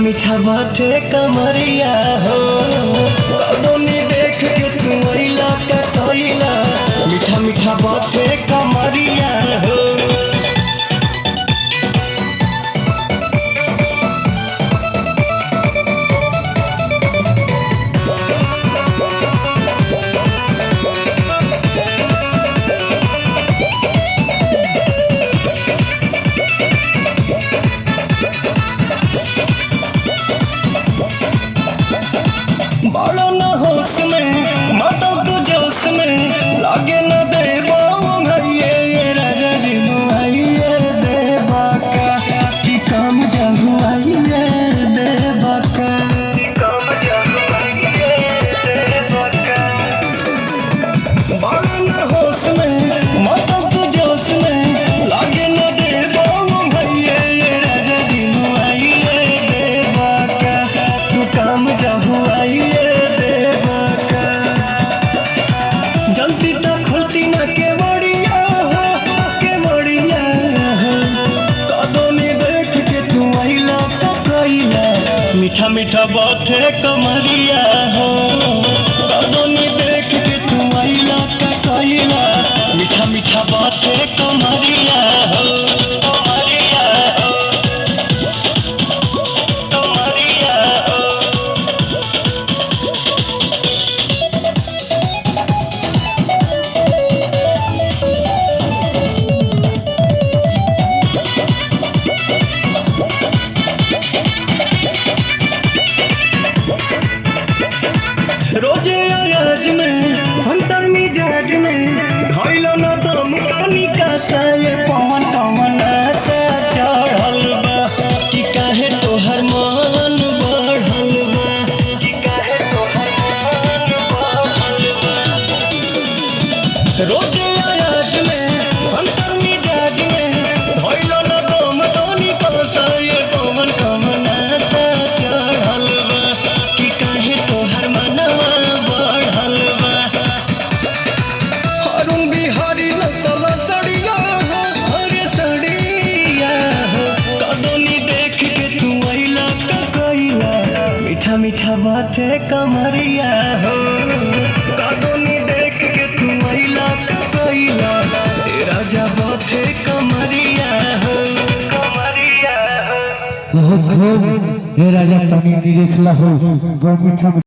मीठा बाते कमरिया हो कदोनी देख के तू आइला का कइला मीठा मीठा बाते कमरिया हो। बड़ो न होश में मातो तू जोश में लागे न देवा भैये ये राजा जी मुआइये देवा का कि काम जहुआइये देवा का काम जहुआइये देवा का। बड़ो न होश में मातो तू जोश में लागे न देवा भैये ये राजा जी मुआइये देवा का तू काम जहुआइये जल्दी तो खुलती ना के बढ़िया कदोनी देख के तू आइला का कइला मीठा मीठा बात है कमरिया हो कदोनी देख के तू आइला का कइला मीठा मीठा बात है कमरिया हो कमरिया हो कमरिया हो। रोजे आयाज में अंतर मिजाज में धइलो न दम तनिका सा ये पवन पवन सा चढ़ल बा कि काहे तोहर मन बढ़ल बा कि काहे तोहर मन बढ़ल बा। रोजे आयाज में अंतर मिजाज में धइलो न दम तनिका सा ये पवन पवन सा चढ़ल बा कि काहे तोहर मन बिहारी नसल सड़िया हो हरे सड़िया हो कदोनी देख के तू आइला का कइला मीठा मीठा बाते कमरिया हो कदोनी देख के तू आइला का कइला राजा बाते कमरिया हो कमरिया हो। बहुत खूब ये राजा तनी देखला हो गो मीठा